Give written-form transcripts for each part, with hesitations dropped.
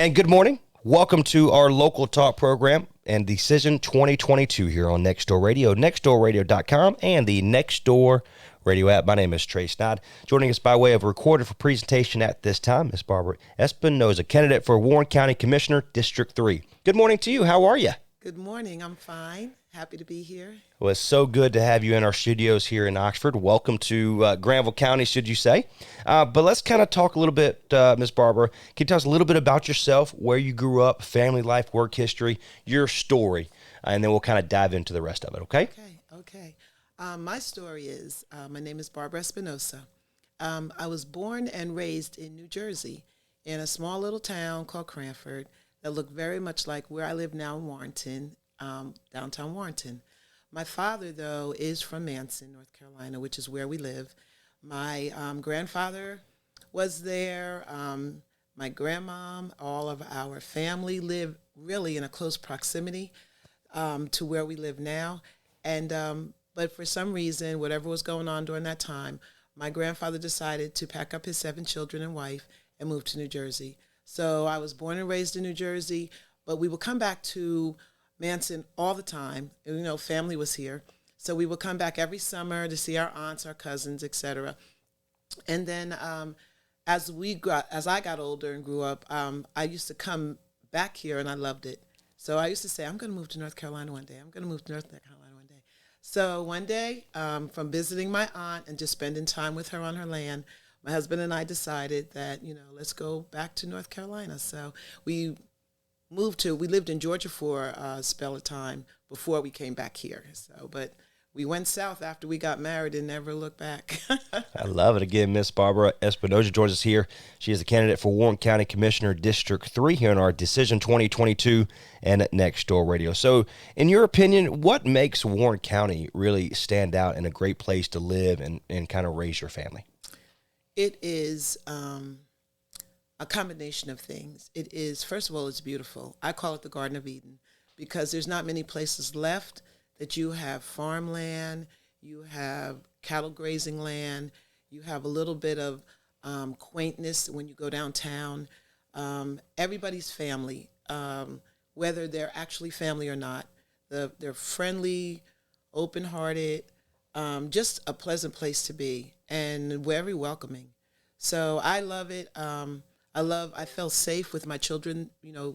And good morning. Welcome to our local talk program and Decision 2022 here on Nextdoor Radio, nextdoorradio.com, and the Nextdoor Radio app. My name is Trey Snide. Joining us by way of a recorded for presentation at this time is Barbara Espinosa, candidate for Warren County Commissioner, District 3. Good morning to you. How are you? Good morning. I'm fine. Happy to be here. Well, it's so good to have you in our studios here in Oxford. Welcome to Granville County, should you say. But let's kind of talk a little bit, Ms. Barbara. Can you tell us a little bit about yourself, where you grew up, family life, work history, your story, and then we'll kind of dive into the rest of it, okay? Okay. My story is, my name is Barbara Espinosa. I was born and raised in New Jersey in a small little town called Cranford that looked very much like where I live now in Warrenton, downtown Warrenton. My father, though, is from Manson, North Carolina, which is where we live. My grandfather was there. My grandmom, all of our family live really in a close proximity to where we live now. And but for some reason, whatever was going on during that time, my grandfather decided to pack up his 7 children and wife and move to New Jersey. So I was born and raised in New Jersey, but we would come back to Manson all the time. You know, family was here. So we would come back every summer to see our aunts, our cousins, etc. And then as I got older and grew up, I used to come back here and I loved it. So I used to say, I'm going to move to North Carolina one day. I'm going to move to North Carolina one day. So one day, from visiting my aunt and just spending time with her on her land, my husband and I decided that, let's go back to North Carolina. So we lived in Georgia for a spell of time before we came back here. But we went south after we got married and never looked back. I love it. Again, Miss Barbara Espinosa joins us here. She is a candidate for Warren County Commissioner, District 3 here in our Decision 2022 and at Nextdoor Radio. So in your opinion, what makes Warren County really stand out and a great place to live and kind of raise your family? It is a combination of things. It is, first of all, it's beautiful. I call it the Garden of Eden because there's not many places left that you have farmland, you have cattle grazing land, you have a little bit of quaintness when you go downtown. Everybody's family, whether they're actually family or not. They're friendly, open-hearted, just a pleasant place to be, and very welcoming. So I love it. I felt safe with my children.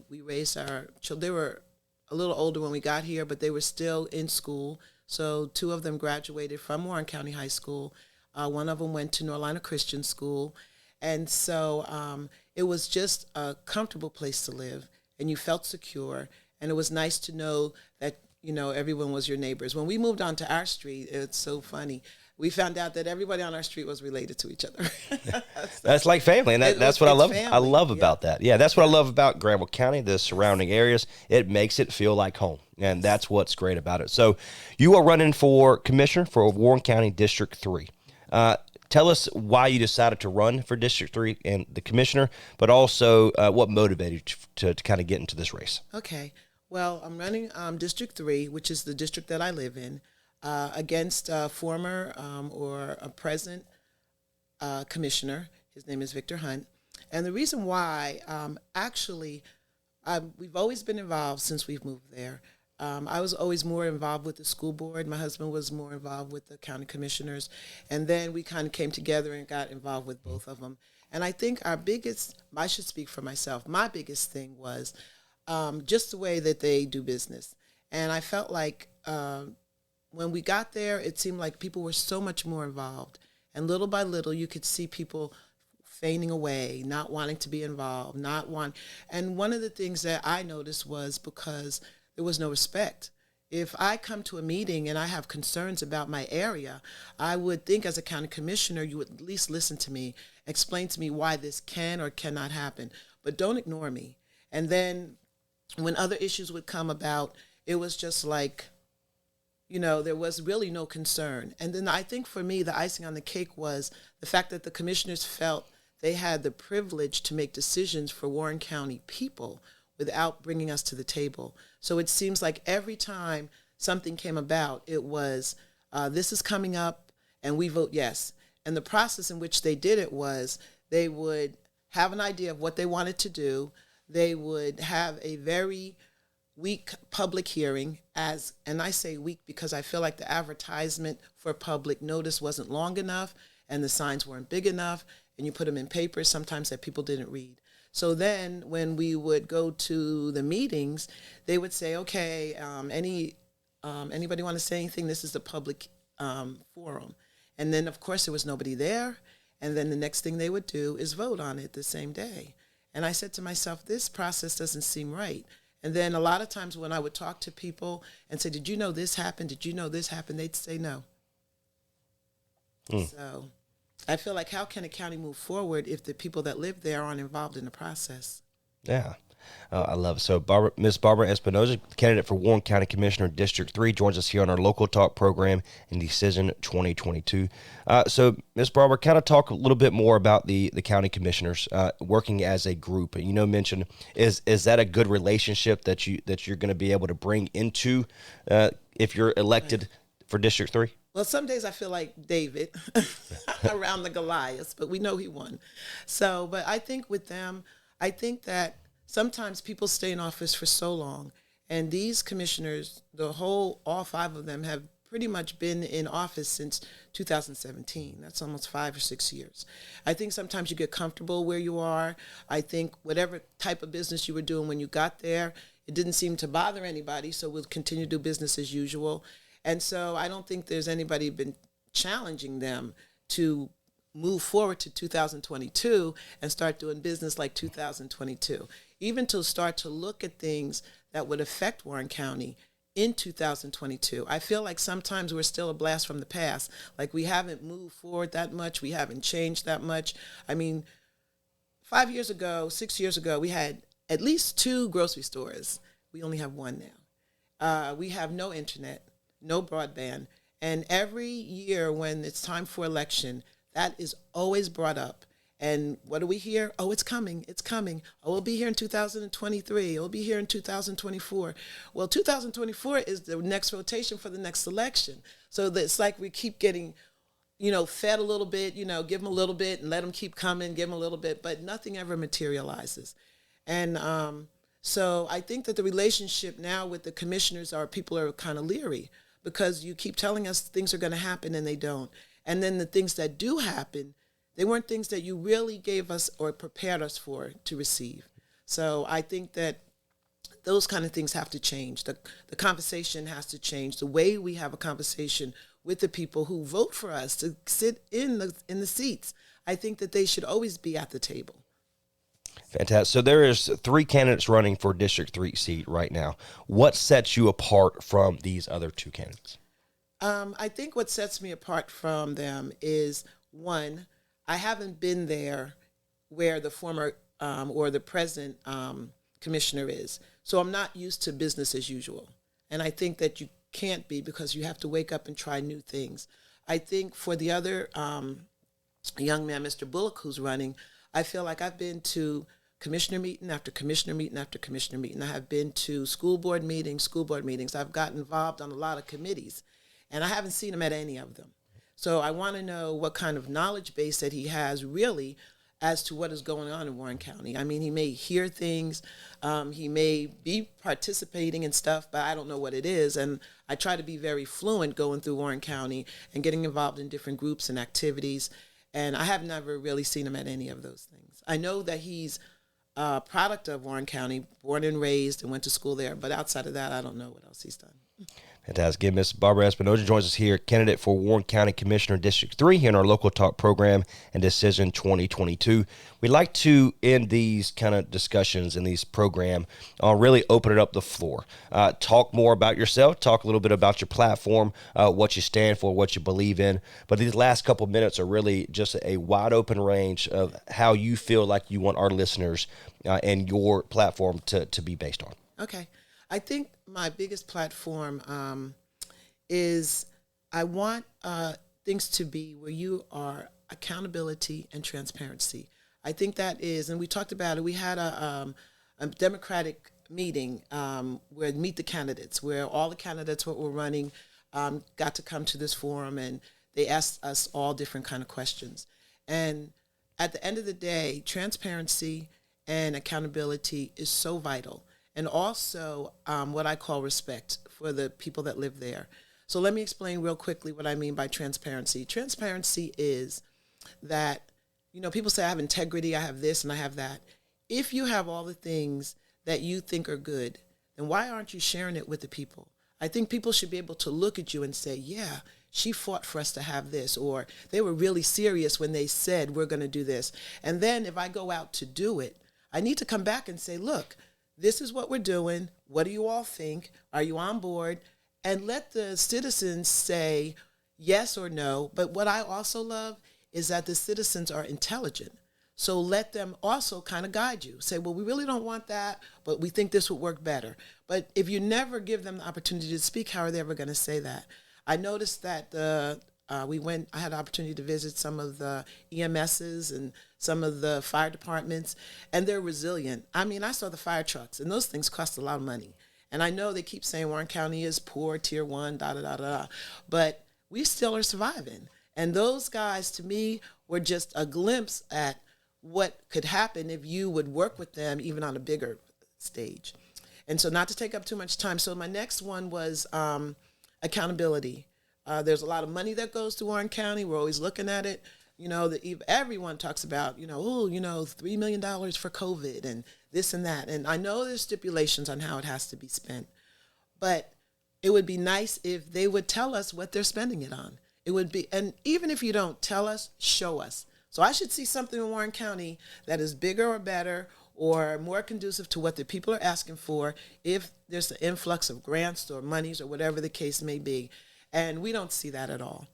We raised our children. They were a little older when we got here, but they were still in school. So 2 of them graduated from Warren County High School. One of them went to Norlina Christian School. And so it was just a comfortable place to live, and you felt secure. And it was nice to know that, everyone was your neighbors. When we moved onto our street, it's so funny. We found out that everybody on our street was related to each other. That's like family, and that's what I love. Family. I love about that. Yeah, that's what I love about Granville County, the surrounding areas. It makes it feel like home, and that's what's great about it. So, you are running for commissioner for Warren County District 3. Tell us why you decided to run for District 3 and the commissioner, but also what motivated you to kind of get into this race. Okay. Well, I'm running District 3, which is the district that I live in, against a former or a present commissioner. His name is Victor Hunt. And the reason why, we've always been involved since we've moved there. I was always more involved with the school board. My husband was more involved with the county commissioners. And then we kind of came together and got involved with both of them. And I think I should speak for myself, my biggest thing was just the way that they do business. And I felt like when we got there, it seemed like people were so much more involved. And little by little, you could see people fainting away, not wanting to be involved, And one of the things that I noticed was because there was no respect. If I come to a meeting and I have concerns about my area, I would think as a county commissioner, you would at least listen to me, explain to me why this can or cannot happen, but don't ignore me. And then when other issues would come about, it was just like, there was really no concern. And then I think for me, the icing on the cake was the fact that the commissioners felt they had the privilege to make decisions for Warren County people without bringing us to the table. So it seems like every time something came about, it was, this is coming up and we vote yes. And the process in which they did it was they would have an idea of what they wanted to do. they would have a very weak public hearing and I say weak because I feel like the advertisement for public notice wasn't long enough and the signs weren't big enough, and you put them in papers sometimes that people didn't read. So then when we would go to the meetings, they would say, okay, anybody want to say anything? This is a public forum. And then, of course, there was nobody there. And then the next thing they would do is vote on it the same day. And I said to myself, this process doesn't seem right. And then a lot of times when I would talk to people and say, did you know this happened? Did you know this happened? They'd say no. So I feel like, how can a county move forward if the people that live there aren't involved in the process? Yeah. I love it. So Miss Barbara Espinosa, candidate for Warren County Commissioner District 3, joins us here on our Local Talk program in Decision 2022. So Miss Barbara, kind of talk a little bit more about the county commissioners working as a group. You know, mention is that a good relationship that you're going to be able to bring into if you're elected for District 3? Well, some days I feel like David around the Goliaths, but we know he won. So, but I think with them, I think that sometimes people stay in office for so long, and these commissioners, all 5 of them have pretty much been in office since 2017. That's almost 5 or 6 years. I think sometimes you get comfortable where you are. I think whatever type of business you were doing when you got there, it didn't seem to bother anybody, so we'll continue to do business as usual. And so I don't think there's anybody been challenging them to move forward to 2022 and start doing business like 2022, even to start to look at things that would affect Warren County in 2022. I feel like sometimes we're still a blast from the past. Like we haven't moved forward that much. We haven't changed that much. I mean, 5 years ago, 6 years ago, we had at least 2 grocery stores. We only have 1 now. We have no internet, no broadband. And every year when it's time for election, that is always brought up. And what do we hear? Oh, it's coming. It's coming. Oh, it'll be here in 2023. It'll be here in 2024. Well, 2024 is the next rotation for the next election. So it's like we keep getting, fed a little bit, give them a little bit and let them keep coming, give them a little bit, but nothing ever materializes. And so I think that the relationship now with the commissioners people are kind of leery because you keep telling us things are going to happen and they don't. And then the things that do happen, they weren't things that you really gave us or prepared us for to receive. So I think that those kind of things have to change. The conversation has to change. The way we have a conversation with the people who vote for us to sit in the seats, I think that they should always be at the table. Fantastic. So there is 3 candidates running for District 3 seat right now. What sets you apart from these other 2 candidates? I think what sets me apart from them is, one, I haven't been there where the former or the present commissioner is. So I'm not used to business as usual. And I think that you can't be because you have to wake up and try new things. I think for the other young man, Mr. Bullock, who's running, I feel like I've been to commissioner meeting after commissioner meeting after commissioner meeting. I have been to school board meetings. I've gotten involved on a lot of committees. And I haven't seen him at any of them. So I want to know what kind of knowledge base that he has really as to what is going on in Warren County. I mean, he may hear things, he may be participating in stuff, but I don't know what it is. And I try to be very fluent going through Warren County and getting involved in different groups and activities. And I have never really seen him at any of those things. I know that he's a product of Warren County, born and raised and went to school there. But outside of that, I don't know what else he's done. Fantastic. Again, Ms. Barbara Espinosa joins us here, candidate for Warren County Commissioner District 3 here in our Local Talk program and Decision 2022. We'd like to end these kind of discussions in these program really open it up the floor. Talk more about yourself, talk a little bit about your platform, what you stand for, what you believe in. But these last couple minutes are really just a wide open range of how you feel like you want our listeners and your platform to be based on. Okay. I think my biggest platform is I want things to be where you are accountability and transparency. I think that is, and we talked about it, we had a Democratic meeting where meet the candidates, where all the candidates what were running got to come to this forum and they asked us all different kind of questions. And at the end of the day, transparency and accountability is so vital. And also what I call respect for the people that live there. So let me explain real quickly what I mean by transparency. Transparency is that, people say I have integrity, I have this and I have that. If you have all the things that you think are good, then why aren't you sharing it with the people? I think people should be able to look at you and say, yeah, she fought for us to have this, or they were really serious when they said we're going to do this. And then if I go out to do it, I need to come back and say, look, this is what we're doing. What do you all think? Are you on board? And let the citizens say yes or no. But what I also love is that the citizens are intelligent. So let them also kind of guide you. Say, well, we really don't want that, but we think this would work better. But if you never give them the opportunity to speak, how are they ever going to say that? I noticed that I had the opportunity to visit some of the EMSs and some of the fire departments, and they're resilient. I mean, I saw the fire trucks, and those things cost a lot of money. And I know they keep saying Warren County is poor, tier 1, but we still are surviving. And those guys, to me, were just a glimpse at what could happen if you would work with them even on a bigger stage. And so not to take up too much time. So my next one was accountability. There's a lot of money that goes to Warren County. We're always looking at it. Everyone talks about, $3 million for COVID and this and that. And I know there's stipulations on how it has to be spent. But it would be nice if they would tell us what they're spending it on. It would be, and even if you don't tell us, show us. So I should see something in Warren County that is bigger or better or more conducive to what the people are asking for if there's an influx of grants or monies or whatever the case may be. And we don't see that at all.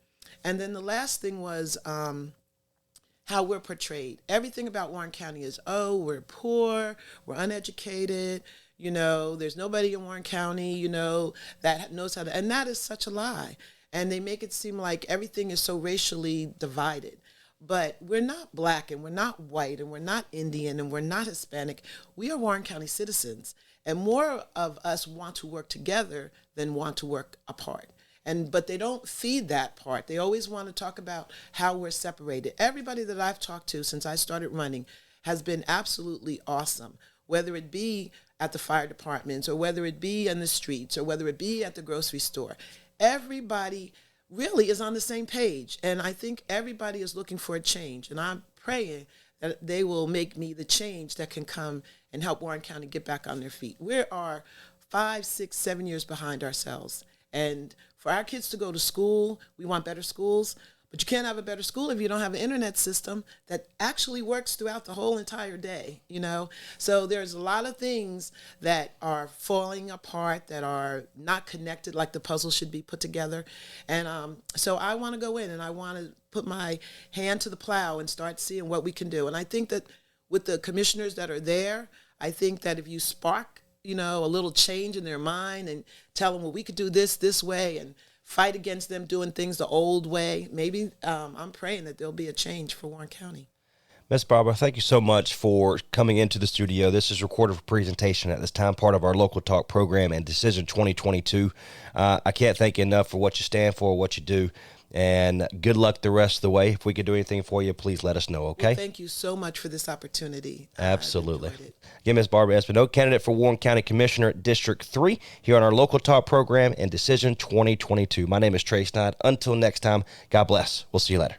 And then the last thing was how we're portrayed. Everything about Warren County is, we're poor, we're uneducated, there's nobody in Warren County, that knows how to, and that is such a lie. And they make it seem like everything is so racially divided. But we're not black and we're not white and we're not Indian and we're not Hispanic. We are Warren County citizens. And more of us want to work together than want to work apart. But they don't feed that part. They always want to talk about how we're separated. Everybody that I've talked to since I started running has been absolutely awesome, whether it be at the fire departments or whether it be in the streets or whether it be at the grocery store. Everybody really is on the same page. And I think everybody is looking for a change. And I'm praying that they will make me the change that can come and help Warren County get back on their feet. We are 5, 6, 7 years behind ourselves. And for our kids to go to school, we want better schools. But you can't have a better school if you don't have an internet system that actually works throughout the whole entire day, So there's a lot of things that are falling apart, that are not connected like the puzzle should be put together. And so I want to go in and I want to put my hand to the plow and start seeing what we can do. And I think that with the commissioners that are there, I think that if you spark, a little change in their mind and tell them, well, we could do this way and fight against them doing things the old way. Maybe I'm praying that there'll be a change for Warren County. Ms. Barbara, thank you so much for coming into the studio. This is recorded for presentation at this time, part of our Local Talk program and Decision 2022. I can't thank you enough for what you stand for, what you do, and good luck the rest of the way. If we could do anything for you, please let us know, okay? Well, thank you so much for this opportunity. Absolutely. Again, Ms. Barbara Espinosa, candidate for Warren County Commissioner, District 3, here on our Local Talk program and Decision 2022. My name is Trey Snide. Until next time, God bless. We'll see you later.